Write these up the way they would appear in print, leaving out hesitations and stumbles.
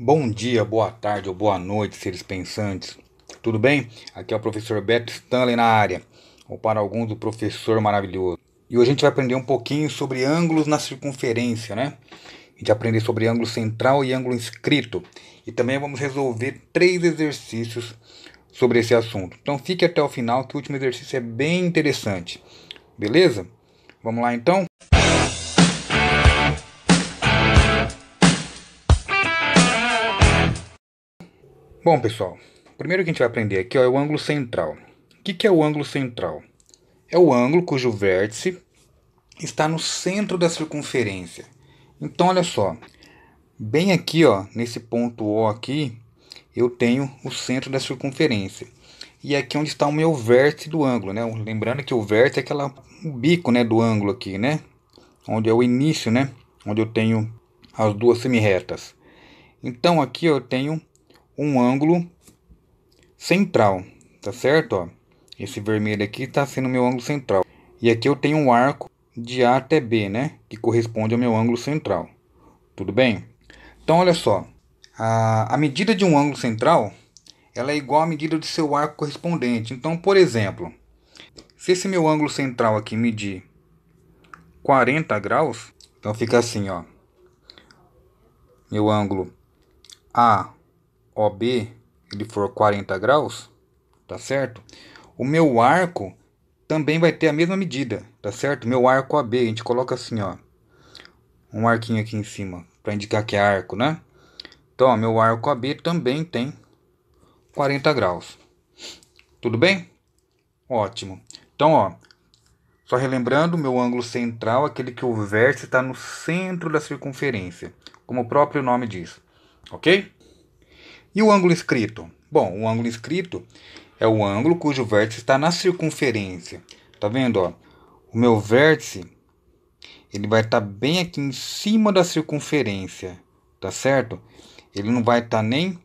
Bom dia, boa tarde ou boa noite, seres pensantes. Tudo bem? Aqui é o professor Beto Stanley na área, ou para alguns o professor maravilhoso. E hoje a gente vai aprender um pouquinho sobre ângulos na circunferência, né? A gente vai aprender sobre ângulo central e ângulo inscrito. E também vamos resolver 3 exercícios sobre esse assunto. Então fique até o final que o último exercício é bem interessante. Beleza? Vamos lá então? Bom, pessoal, o primeiro que a gente vai aprender aqui é o ângulo central. O que é o ângulo central? É o ângulo cujo vértice está no centro da circunferência. Então, olha só, bem aqui, ó, nesse ponto O aqui, eu tenho o centro da circunferência. E aqui é onde está o meu vértice do ângulo, né? Lembrando que o vértice é o bico, né, do ângulo aqui, né? Onde é o início, né? Onde eu tenho as duas semirretas. Então, aqui eu tenho um ângulo central, tá certo? Ó, esse vermelho aqui está sendo o meu ângulo central. E aqui eu tenho um arco de A até B, né? Que corresponde ao meu ângulo central. Tudo bem? Então, olha só. A medida de um ângulo central, ela é igual à medida do seu arco correspondente. Então, por exemplo, se esse meu ângulo central aqui medir 40 graus, então fica assim, ó. Meu ângulo AOB, ele for 40 graus, tá certo? O meu arco também vai ter a mesma medida, tá certo? Meu arco AB, a gente coloca assim, ó. Um arquinho aqui em cima, para indicar que é arco, né? Então, ó, meu arco AB também tem 40 graus. Tudo bem? Ótimo. Então, ó, só relembrando, meu ângulo central é aquele que o vértice está no centro da circunferência, como o próprio nome diz. Ok? E o ângulo inscrito? Bom, o ângulo inscrito é o ângulo cujo vértice está na circunferência. Tá vendo, ó? O meu vértice, ele vai estar bem aqui em cima da circunferência, tá certo? Ele não vai estar nem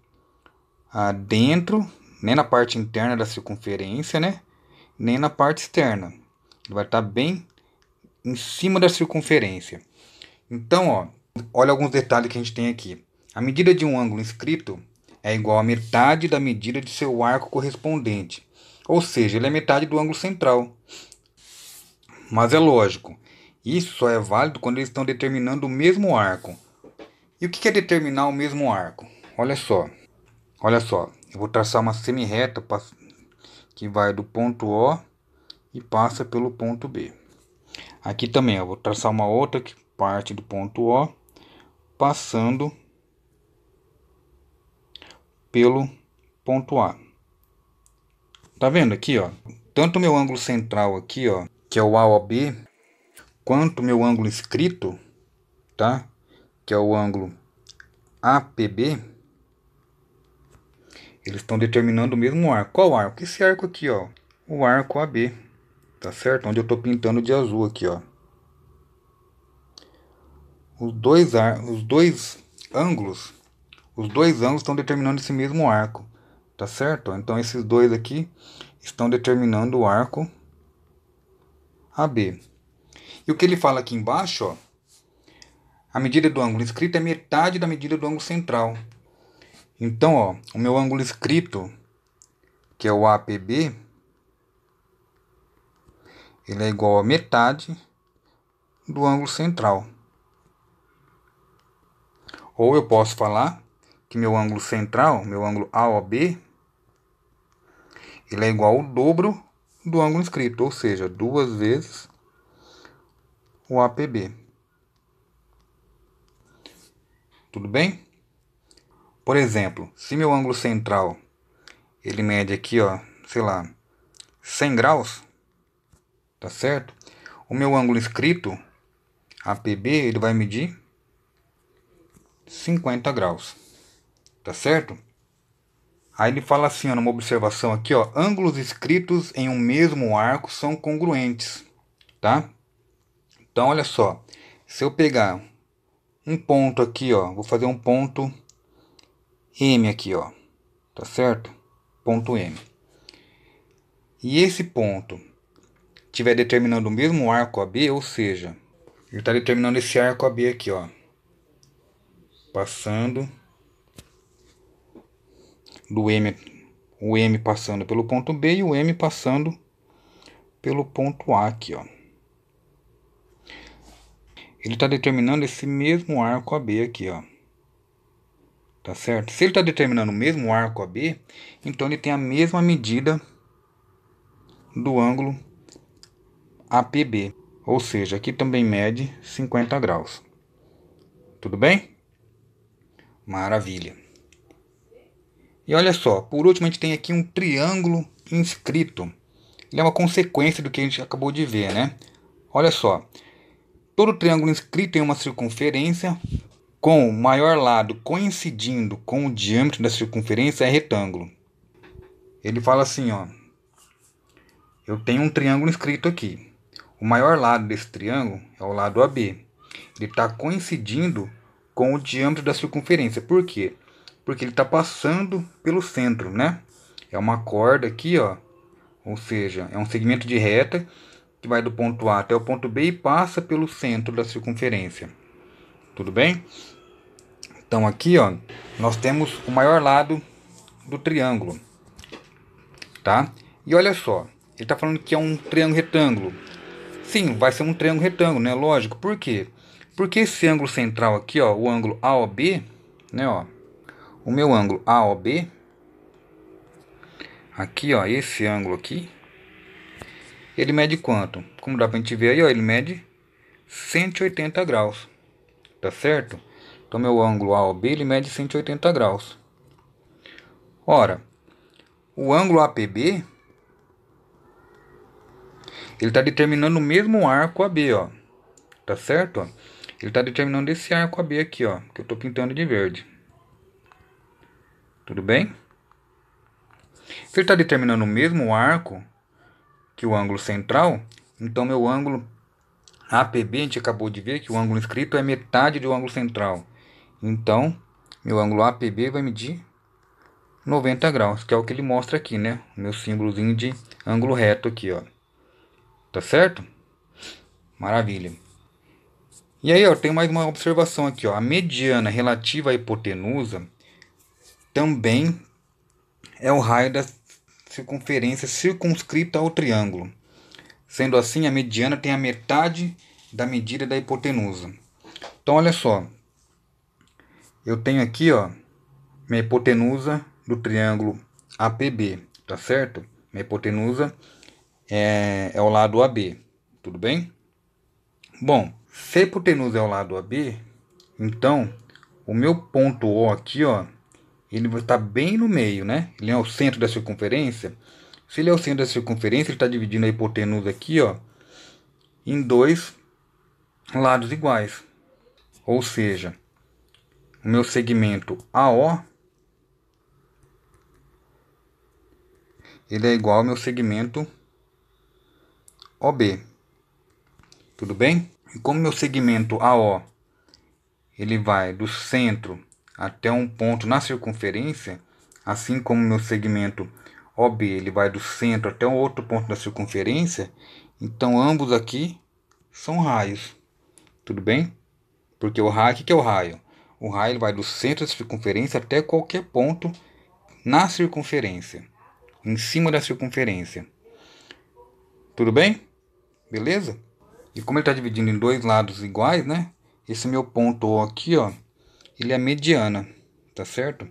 dentro, nem na parte interna da circunferência, né? Nem na parte externa. Ele vai estar bem em cima da circunferência. Então, ó, olha alguns detalhes que a gente tem aqui. A medida de um ângulo inscrito é igual a metade da medida de seu arco correspondente. Ou seja, ele é metade do ângulo central. Mas é lógico, isso só é válido quando eles estão determinando o mesmo arco. E o que é determinar o mesmo arco? Olha só, eu vou traçar uma semirreta que vai do ponto O e passa pelo ponto B. Aqui também eu vou traçar uma outra que parte do ponto O, passando pelo ponto A. Tá vendo aqui, ó? Tanto o meu ângulo central aqui, ó, que é o AOB, quanto o meu ângulo inscrito, tá? Que é o ângulo APB, eles estão determinando o mesmo arco. Qual arco? Esse arco aqui, ó. O arco AB, tá certo? Onde eu estou pintando de azul aqui, ó. Os dois ângulos, os dois ângulos estão determinando esse mesmo arco, tá certo? Então esses dois aqui estão determinando o arco AB. E o que ele fala aqui embaixo, ó, a medida do ângulo inscrito é metade da medida do ângulo central. Então, ó, o meu ângulo inscrito, que é o APB, ele é igual a metade do ângulo central. Ou eu posso falar que meu ângulo central, meu ângulo AOB, ele é igual ao dobro do ângulo inscrito, ou seja, 2 vezes o APB. Tudo bem? Por exemplo, se meu ângulo central, ele mede aqui, ó, sei lá, 100 graus, tá certo? O meu ângulo inscrito, APB, ele vai medir 50 graus, tá certo? Aí ele fala assim, ó, numa observação aqui, ó, ângulos inscritos em um mesmo arco são congruentes, tá? Então, olha só, se eu pegar um ponto aqui, ó, vou fazer um ponto M aqui, ó, tá certo? Ponto M. E esse ponto estiver determinando o mesmo arco AB, ou seja, ele está determinando esse arco AB aqui, ó, passando do M, o M passando pelo ponto B e o M passando pelo ponto A aqui, ó. Ele está determinando esse mesmo arco AB aqui, ó. Tá certo? Se ele está determinando o mesmo arco AB, então ele tem a mesma medida do ângulo APB. Ou seja, aqui também mede 50 graus. Tudo bem? Maravilha. E olha só, por último a gente tem aqui um triângulo inscrito. Ele é uma consequência do que a gente acabou de ver, né? Olha só, todo triângulo inscrito tem uma circunferência com o maior lado coincidindo com o diâmetro da circunferência é retângulo. Ele fala assim, ó, eu tenho um triângulo inscrito aqui. O maior lado desse triângulo é o lado AB. Ele está coincidindo com o diâmetro da circunferência. Por quê? Porque ele está passando pelo centro, né? É uma corda aqui, ó. Ou seja, é um segmento de reta que vai do ponto A até o ponto B e passa pelo centro da circunferência. Tudo bem? Então aqui, ó, nós temos o maior lado do triângulo, tá? E olha só, ele está falando que é um triângulo retângulo. Sim, vai ser um triângulo retângulo, né? Lógico. Por quê? Porque esse ângulo central aqui, ó, o ângulo AOB, né, ó, o meu ângulo AOB, aqui, ó, esse ângulo aqui, ele mede quanto? Como dá pra gente ver aí, ó, ele mede 180 graus, tá certo? Então, meu ângulo AOB, ele mede 180 graus. Ora, o ângulo APB, ele está determinando o mesmo arco AB, ó, tá certo? Ó? Ele está determinando esse arco AB aqui, ó, que eu estou pintando de verde. Tudo bem? Se ele está determinando o mesmo arco que o ângulo central, então meu ângulo APB, a gente acabou de ver que o ângulo inscrito é metade do ângulo central. Então, meu ângulo APB vai medir 90 graus, que é o que ele mostra aqui, né? O meu símbolozinho de ângulo reto aqui, ó. Tá certo? Maravilha. E aí, ó, tem mais uma observação aqui, ó. A mediana relativa à hipotenusa também é o raio da circunferência circunscrita ao triângulo. Sendo assim, a mediana tem a metade da medida da hipotenusa. Então, olha só. Eu tenho aqui, ó, minha hipotenusa do triângulo APB, tá certo? Minha hipotenusa é o lado AB, tudo bem? Bom, se a hipotenusa é o lado AB, então o meu ponto O aqui, ó, ele vai estar bem no meio, né? Ele é o centro da circunferência. Se ele é o centro da circunferência, ele está dividindo a hipotenusa aqui, ó, em dois lados iguais. Ou seja, o meu segmento AO, ele é igual ao meu segmento OB. Tudo bem? E como meu segmento AO, ele vai do centro até um ponto na circunferência, assim como meu segmento OB, ele vai do centro até um outro ponto da circunferência, então ambos aqui são raios. Tudo bem? Porque o raio, o que é o raio? O raio ele vai do centro da circunferência até qualquer ponto na circunferência, em cima da circunferência. Tudo bem? Beleza? E como ele está dividindo em dois lados iguais, né? Esse meu ponto O aqui, ó, ele é a mediana, tá certo?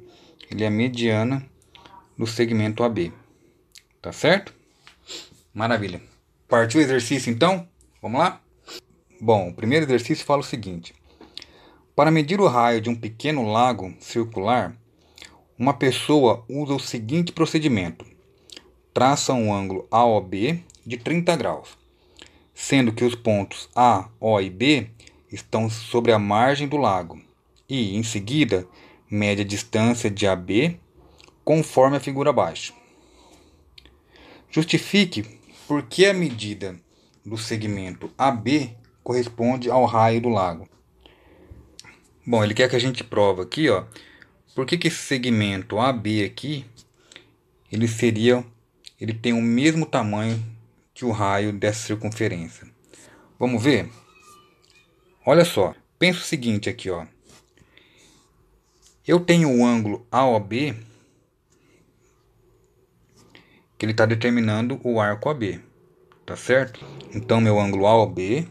Ele é a mediana do segmento AB, tá certo? Maravilha. Partiu o exercício então? Vamos lá? Bom, o primeiro exercício fala o seguinte. Para medir o raio de um pequeno lago circular, uma pessoa usa o seguinte procedimento. Traça um ângulo AOB de 30 graus, sendo que os pontos A, O e B estão sobre a margem do lago, e, em seguida, mede a distância de AB conforme a figura abaixo. Justifique por que a medida do segmento AB corresponde ao raio do lago. Bom, ele quer que a gente prove aqui, ó, por que esse segmento AB aqui, ele tem o mesmo tamanho que o raio dessa circunferência. Vamos ver? Olha só, pensa o seguinte aqui, ó. Eu tenho o ângulo AOB, que ele está determinando o arco AB, tá certo? Então, meu ângulo AOB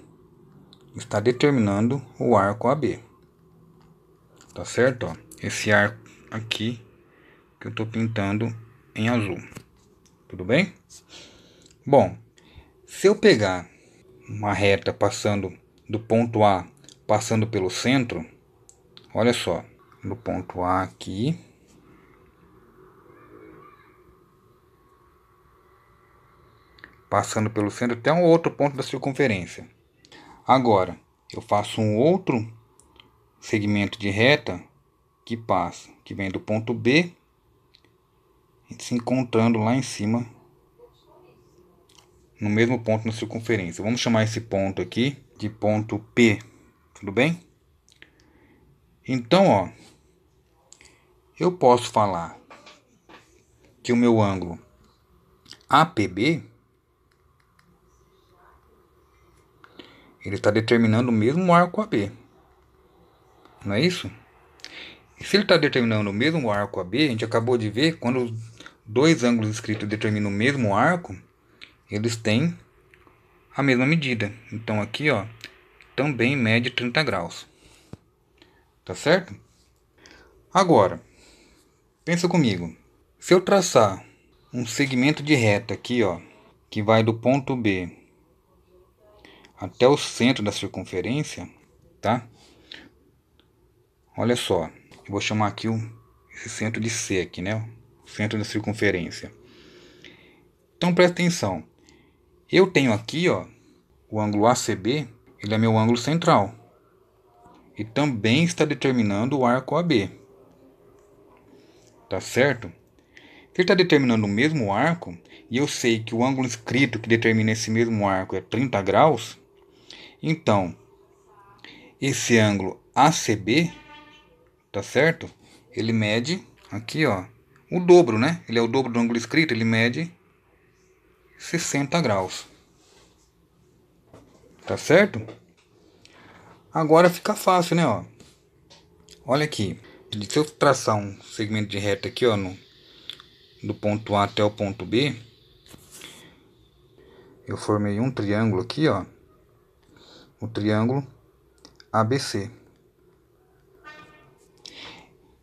está determinando o arco AB, tá certo? Ó, esse arco aqui que eu estou pintando em azul, tudo bem? Bom, se eu pegar uma reta passando do ponto A, passando pelo centro, olha só, no ponto A aqui, passando pelo centro até um outro ponto da circunferência. Agora, eu faço um outro segmento de reta que passa, que vem do ponto B, se encontrando lá em cima, no mesmo ponto na circunferência. Vamos chamar esse ponto aqui de ponto P, tudo bem? Então, ó, eu posso falar que o meu ângulo APB, ele está determinando o mesmo arco AB, não é isso? E se ele está determinando o mesmo arco AB, a gente acabou de ver, quando os dois ângulos escritos determinam o mesmo arco, eles têm a mesma medida. Então aqui, ó, também mede 30 graus. Tá certo? Agora, pensa comigo. Se eu traçar um segmento de reta aqui, ó, que vai do ponto B até o centro da circunferência, tá? Olha só, eu vou chamar aqui esse centro de C aqui, né? O centro da circunferência. Então presta atenção. Eu tenho aqui, ó, o ângulo ACB, ele é meu ângulo central. E também está determinando o arco AB. Tá certo? Se ele está determinando o mesmo arco, e eu sei que o ângulo escrito que determina esse mesmo arco é 30 graus, então esse ângulo ACB, tá certo? Ele mede aqui, ó, o dobro, né? Ele é o dobro do ângulo escrito, ele mede 60 graus. Tá certo? Agora fica fácil, né, ó? Olha aqui. Se eu traçar um segmento de reta aqui, ó, do ponto A até o ponto B, eu formei um triângulo aqui, ó, o triângulo ABC.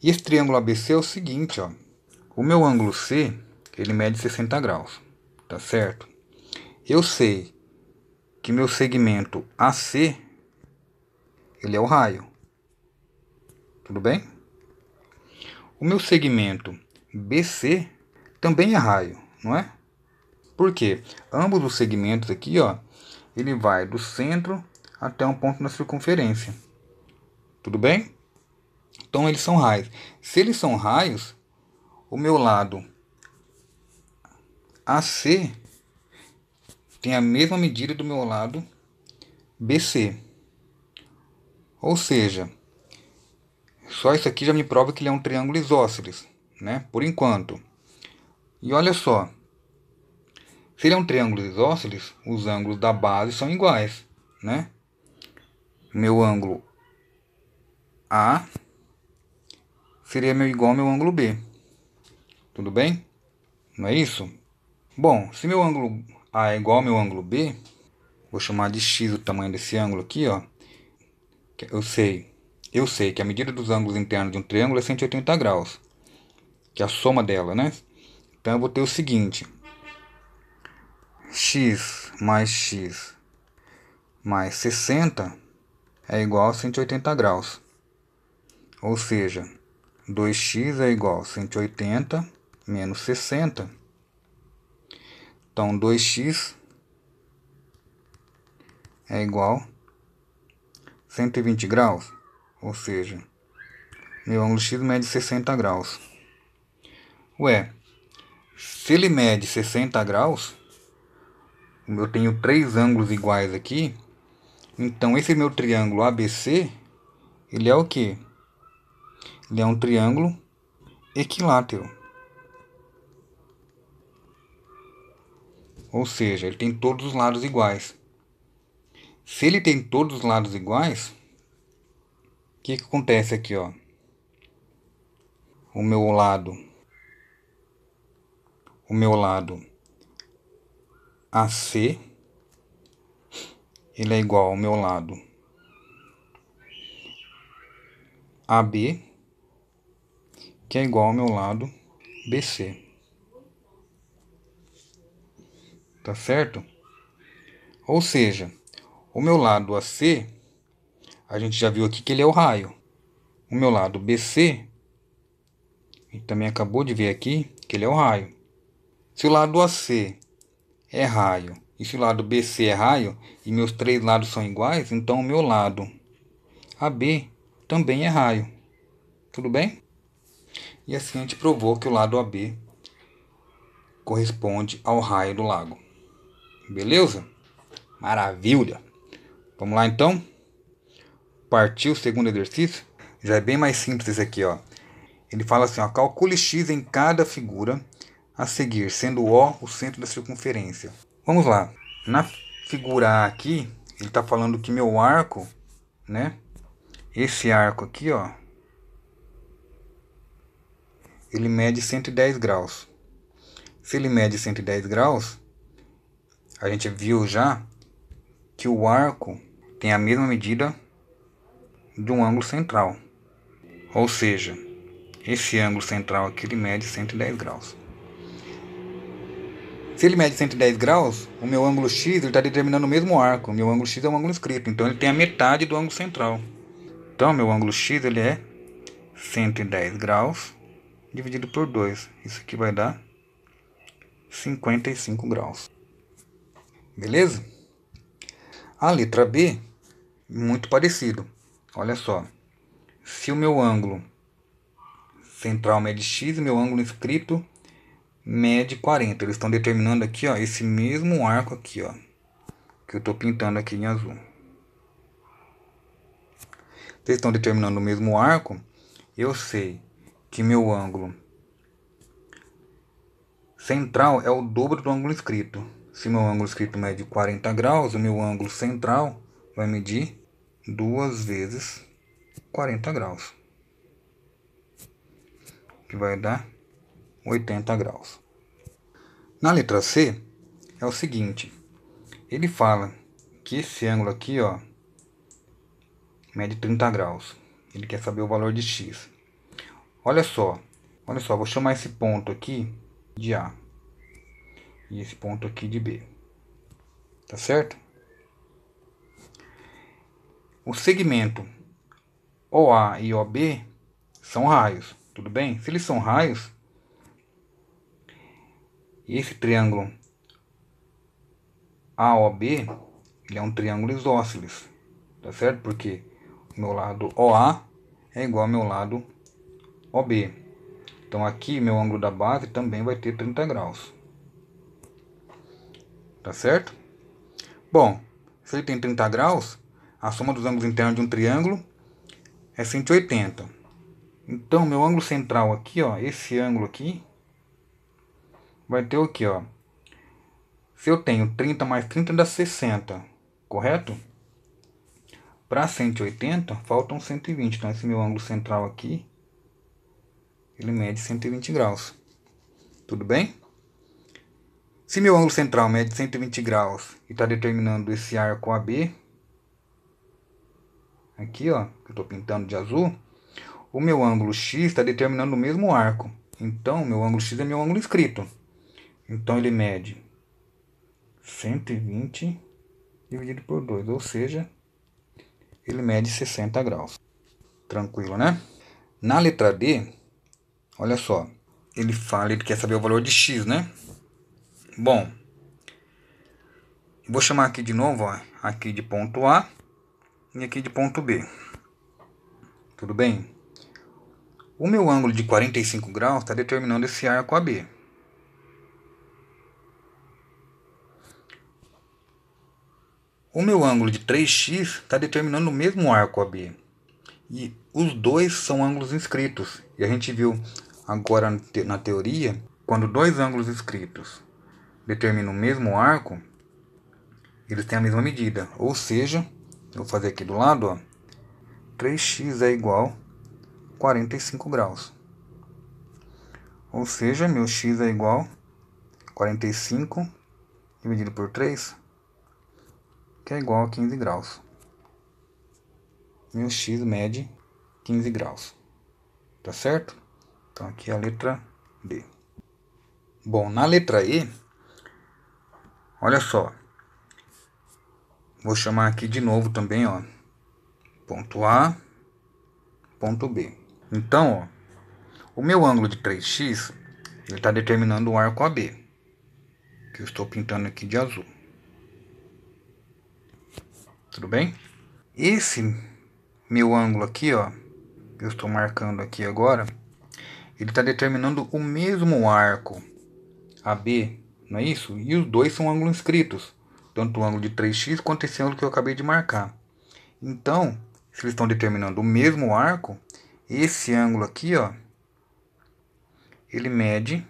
E esse triângulo ABC é o seguinte, ó, o meu ângulo C, ele mede 60 graus, tá certo? Eu sei que meu segmento AC, ele é o raio, tudo bem? O meu segmento BC também é raio, não é? Por quê? Ambos os segmentos aqui, ó, ele vai do centro até um ponto na circunferência. Tudo bem? Então eles são raios. Se eles são raios, o meu lado AC tem a mesma medida do meu lado BC. Ou seja, só isso aqui já me prova que ele é um triângulo isósceles, né? Por enquanto. E olha só, se ele é um triângulo isósceles, os ângulos da base são iguais, né? Meu ângulo A seria igual ao meu ângulo B. Tudo bem? Não é isso? Bom, se meu ângulo A é igual ao meu ângulo B, vou chamar de x o tamanho desse ângulo aqui, ó. Eu sei que a medida dos ângulos internos de um triângulo é 180 graus, que é a soma dela, né? Então eu vou ter o seguinte: x mais 60 é igual a 180 graus. Ou seja, 2x é igual a 180 menos 60. Então 2x é igual a 120 graus. Ou seja, meu ângulo x mede 60 graus. Ué, se ele mede 60 graus, eu tenho três ângulos iguais aqui. Então esse meu triângulo ABC, ele é o quê? Ele é um triângulo equilátero. Ou seja, ele tem todos os lados iguais. Se ele tem todos os lados iguais, o que acontece aqui, ó? O meu lado AC, ele é igual ao meu lado AB, que é igual ao meu lado BC. Tá certo? Ou seja, o meu lado AC, a gente já viu aqui que ele é o raio. O meu lado BC, a gente também acabou de ver aqui que ele é o raio. Se o lado AC é raio e se o lado BC é raio e meus três lados são iguais, então o meu lado AB também é raio. Tudo bem? E assim a gente provou que o lado AB corresponde ao raio do lago. Beleza? Maravilha! Vamos lá então? Partiu o segundo exercício? Já é bem mais simples esse aqui, ó. Ele fala assim, ó, calcule x em cada figura a seguir, sendo O centro da circunferência. Vamos lá. Na figura A aqui, ele está falando que meu arco, né? Esse arco aqui, ó, ele mede 110 graus. Se ele mede 110 graus, a gente viu já que o arco tem a mesma medida de um ângulo central. Ou seja, esse ângulo central aqui ele mede 110 graus. Se ele mede 110 graus, o meu ângulo x está determinando o mesmo arco. O meu ângulo x é um ângulo inscrito, então ele tem a metade do ângulo central. Então, meu ângulo x ele é 110 graus dividido por 2. Isso aqui vai dar 55 graus. Beleza? A letra B, muito parecido. Olha só. Se o meu ângulo central mede x e meu ângulo inscrito mede 40. Eles estão determinando aqui, ó, esse mesmo arco aqui, ó, que eu estou pintando aqui em azul. Eles estão determinando o mesmo arco. Eu sei que meu ângulo central é o dobro do ângulo inscrito. Se meu ângulo inscrito mede 40 graus, o meu ângulo central vai medir 2 vezes 40 graus, que vai dar 80 graus. Na letra C é o seguinte, ele fala que esse ângulo aqui, ó, mede 30 graus. Ele quer saber o valor de x. Olha só, vou chamar esse ponto aqui de A e esse ponto aqui de B. Tá certo? O segmento OA e OB são raios, tudo bem? Se eles são raios, esse triângulo AOB, ele é um triângulo isósceles, tá certo? Porque o meu lado OA é igual ao meu lado OB. Então aqui meu ângulo da base também vai ter 30 graus. Tá certo? Bom, se ele tem 30 graus, a soma dos ângulos internos de um triângulo é 180. Então meu ângulo central aqui, ó, esse ângulo aqui, vai ter o que, ó? Se eu tenho 30 mais 30 dá 60, correto? Para 180, faltam 120. Então esse meu ângulo central aqui, ele mede 120 graus. Tudo bem? Se meu ângulo central mede 120 graus e está determinando esse arco AB, aqui, ó, que eu estou pintando de azul, o meu ângulo X está determinando o mesmo arco. Então, meu ângulo X é meu ângulo inscrito. Então, ele mede 120 dividido por 2, ou seja, ele mede 60 graus. Tranquilo, né? Na letra D, olha só, ele quer saber o valor de x, né? Bom, vou chamar aqui de novo, ó, aqui de ponto A e aqui de ponto B. Tudo bem? O meu ângulo de 45 graus está determinando esse arco AB. O meu ângulo de 3x está determinando o mesmo arco AB. E os dois são ângulos inscritos. E a gente viu agora na teoria, quando dois ângulos inscritos determinam o mesmo arco, eles têm a mesma medida. Ou seja, eu vou fazer aqui do lado, ó, 3x é igual a 45 graus. Ou seja, meu x é igual a 45 dividido por 3, que é igual a 15 graus. Meu x mede 15 graus. Tá certo? Então aqui é a letra D. Bom, na letra E, olha só. Vou chamar aqui de novo também, ó. Ponto A, ponto B. Então, ó, o meu ângulo de 3x, ele está determinando o arco AB, que eu estou pintando aqui de azul. Tudo bem? Esse meu ângulo aqui, ó, que eu estou marcando aqui agora, ele está determinando o mesmo arco AB, não é isso? E os dois são ângulos inscritos, tanto o ângulo de 3x quanto esse ângulo que eu acabei de marcar. Então, se eles estão determinando o mesmo arco, esse ângulo aqui, ó, ele mede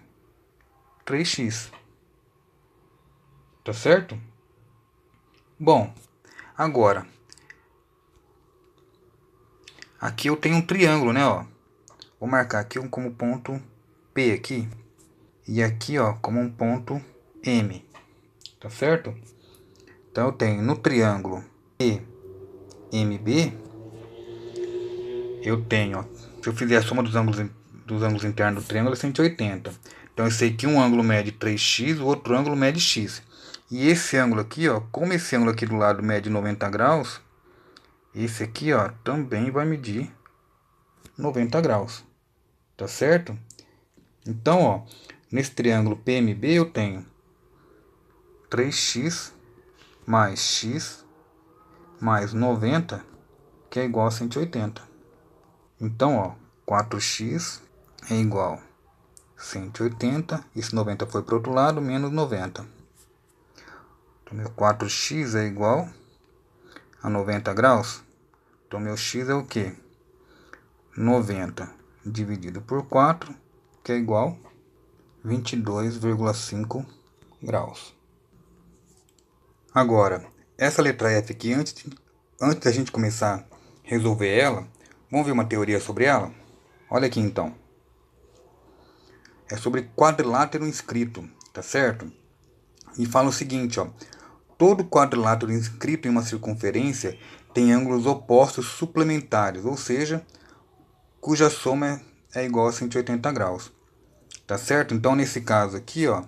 3x. Tá certo? Bom, agora, aqui eu tenho um triângulo, né, ó. Vou marcar aqui como ponto P aqui. E aqui, ó, como um ponto M. Tá certo? Então eu tenho no triângulo EMB, eu tenho, ó, se eu fizer a soma dos ângulos internos do triângulo é 180. Então eu sei que um ângulo mede 3x, o outro ângulo mede x. E esse ângulo aqui, ó, como esse ângulo aqui do lado mede 90 graus, esse aqui, ó, também vai medir 90 graus. Tá certo? Então, ó, nesse triângulo PMB eu tenho 3x mais x mais 90, que é igual a 180. Então, ó, 4x é igual a 180. Esse 90 foi para o outro lado, menos 90. Então, meu 4x é igual a 90 graus. Então, meu x é o quê? 90 dividido por 4, que é igual a 22,5 graus. Agora, essa letra F aqui, antes da gente começar a resolver ela, vamos ver uma teoria sobre ela? Olha aqui então. É sobre quadrilátero inscrito, tá certo? E fala o seguinte, ó. Todo quadrilátero inscrito em uma circunferência tem ângulos opostos suplementares, ou seja, cuja soma é igual a 180 graus. Tá certo? Então, nesse caso aqui, ó,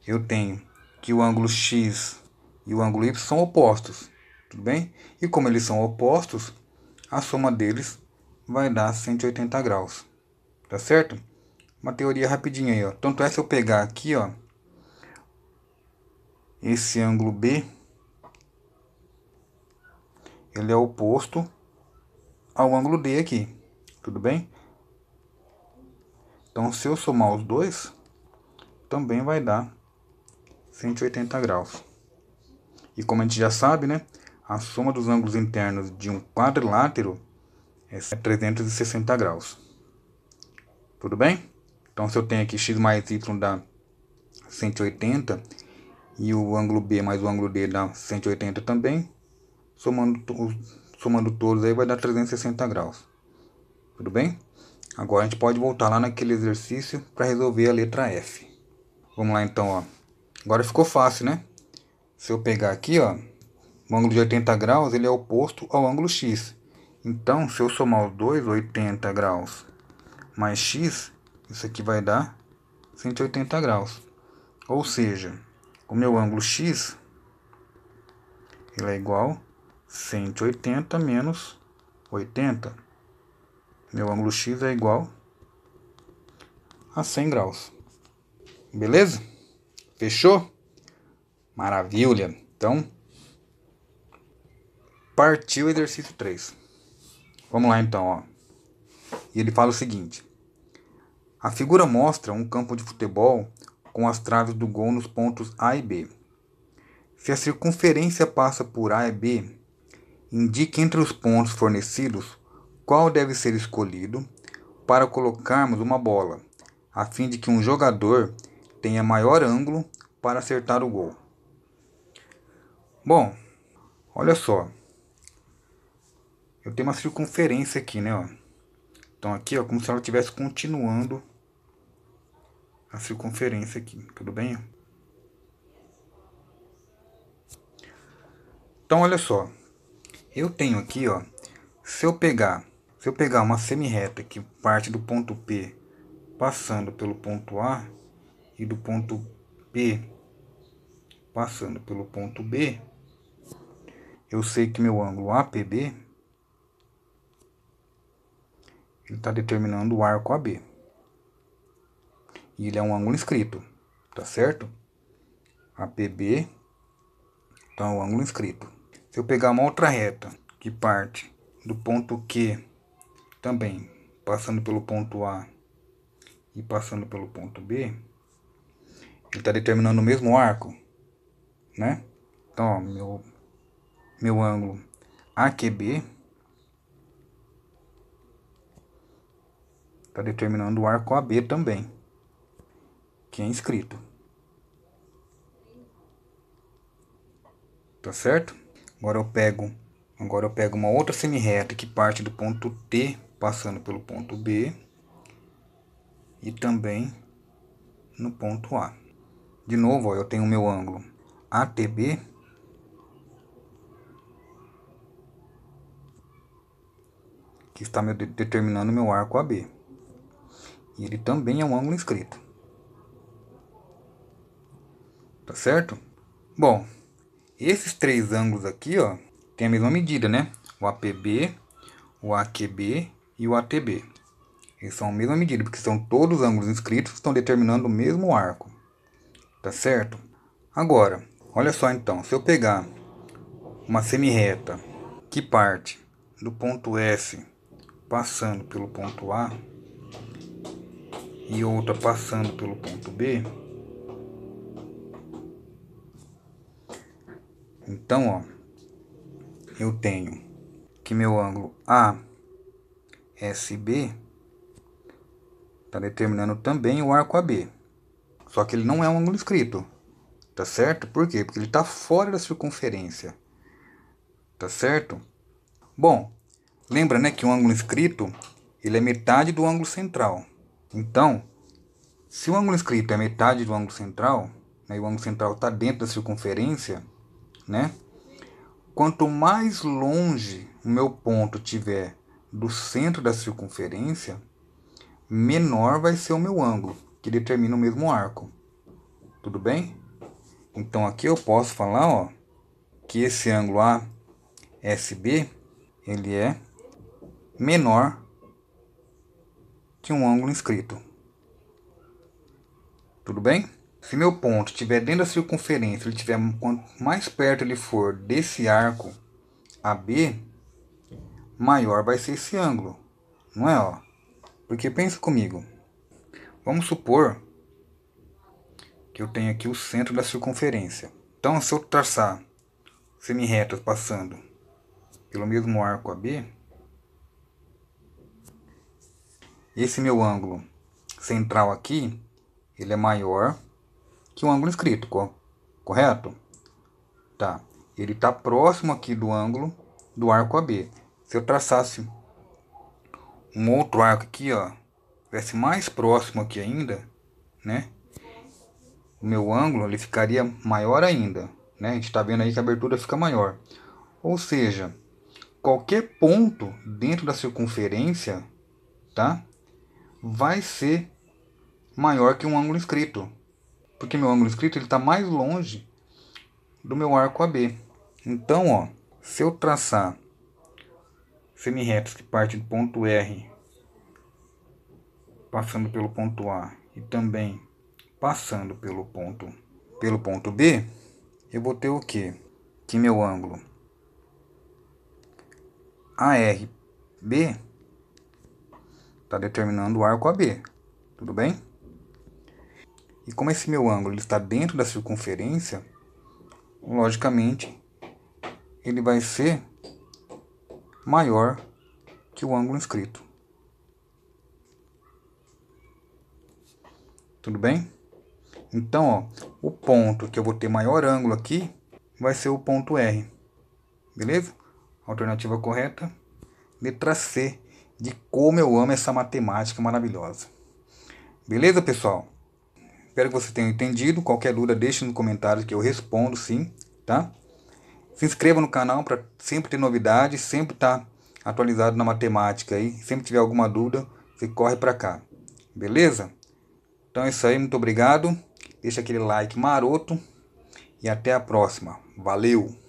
eu tenho que o ângulo X e o ângulo Y são opostos, tudo bem? E como eles são opostos, a soma deles vai dar 180 graus, tá certo? Uma teoria rapidinha aí, ó. Tanto é se eu pegar aqui, ó, esse ângulo B, ele é oposto ao ângulo D aqui, tudo bem? Então, se eu somar os dois, também vai dar 180 graus. E como a gente já sabe, né, a soma dos ângulos internos de um quadrilátero é 360 graus. Tudo bem? Então, se eu tenho aqui x mais y dá 180 e o ângulo B mais o ângulo D dá 180 também, somando todos aí vai dar 360 graus. Tudo bem? Agora a gente pode voltar lá naquele exercício para resolver a letra F. Vamos lá então, ó. Agora ficou fácil, né? Se eu pegar aqui, ó, o ângulo de 80 graus ele é oposto ao ângulo x. Então, se eu somar os dois, 80 graus mais x, isso aqui vai dar 180 graus. Ou seja, o meu ângulo x ele é igual a 180 menos 80. Meu ângulo x é igual a 100 graus. Beleza? Fechou? Maravilha. Então, partiu o exercício 3. Vamos lá então, ó. E ele fala o seguinte: a figura mostra um campo de futebol com as traves do gol nos pontos A e B. Se a circunferência passa por A e B, indique entre os pontos fornecidos qual deve ser escolhido para colocarmos uma bola, a fim de que um jogador tenha maior ângulo para acertar o gol. Bom, olha só. Eu tenho uma circunferência aqui, né? Ó. Então aqui, ó, como se ela estivesse continuando a circunferência aqui, tudo bem? Então, olha só. Eu tenho aqui, ó. Se eu pegar uma semi-reta que parte do ponto P passando pelo ponto A e do ponto P passando pelo ponto B, eu sei que meu ângulo APB ele está determinando o arco AB. E ele é um ângulo inscrito, tá certo? APB, então é o ângulo inscrito. Se eu pegar uma outra reta que parte do ponto Q também passando pelo ponto A e passando pelo ponto B, ele está determinando o mesmo arco, né? Então, ó, meu ângulo AQB está determinando o arco AB também, que é inscrito. Tá certo? Agora eu pego uma outra semi-reta que parte do ponto T passando pelo ponto B e também no ponto A. De novo, ó, eu tenho o meu ângulo ATB que está determinando meu arco AB. E ele também é um ângulo inscrito. Tá certo? Bom, esses três ângulos aqui, ó, tem a mesma medida, né? O APB, o AQB e o ATB. Eles são a mesma medida, porque são todos ângulos inscritos que estão determinando o mesmo arco. Tá certo? Agora, olha só então, se eu pegar uma semi-reta que parte do ponto S passando pelo ponto A e outra passando pelo ponto B, então, ó, eu tenho que meu ângulo ASB está determinando também o arco AB. Só que ele não é um ângulo inscrito, tá certo? Por quê? Porque ele está fora da circunferência, tá certo? Bom, lembra, né, que o ângulo inscrito ele é metade do ângulo central. Então, se o ângulo inscrito é metade do ângulo central, né, e o ângulo central está dentro da circunferência, né? Quanto mais longe o meu ponto tiver do centro da circunferência, menor vai ser o meu ângulo, que determina o mesmo arco. Tudo bem? Então aqui eu posso falar, ó, que esse ângulo ASB ele é menor que um ângulo inscrito. Tudo bem? Se meu ponto estiver dentro da circunferência, ele estiver quanto mais perto ele for desse arco AB, maior vai ser esse ângulo, não é? Ó? Porque pensa comigo. Vamos supor que eu tenho aqui o centro da circunferência. Então, se eu traçar semi-retas passando pelo mesmo arco AB, esse meu ângulo central aqui, ele é maior que o ângulo inscrito, correto? Tá. Ele está próximo aqui do ângulo do arco AB. Se eu traçasse um outro arco aqui, ó, estivesse mais próximo aqui ainda, né? O meu ângulo ele ficaria maior ainda, né? A gente está vendo aí que a abertura fica maior. Ou seja, qualquer ponto dentro da circunferência, tá? Vai ser maior que um ângulo inscrito. Porque meu ângulo inscrito ele está mais longe do meu arco AB. Então, ó, se eu traçar semi-retas que partem do ponto R, passando pelo ponto A e também passando pelo ponto B, eu vou ter o quê? Que meu ângulo ARB está determinando o arco AB. Tudo bem? E como esse meu ângulo ele está dentro da circunferência, logicamente, ele vai ser maior que o ângulo inscrito. Tudo bem? Então, ó, o ponto que eu vou ter maior ângulo aqui vai ser o ponto R. Beleza? Alternativa correta. Letra C, de como eu amo essa matemática maravilhosa. Beleza, pessoal? Espero que você tenha entendido. Qualquer dúvida, deixe no comentário que eu respondo sim, tá? Se inscreva no canal para sempre ter novidades, sempre estar atualizado na matemática aí. Sempre tiver alguma dúvida, você corre para cá. Beleza? Então é isso aí, muito obrigado. Deixa aquele like maroto e até a próxima. Valeu!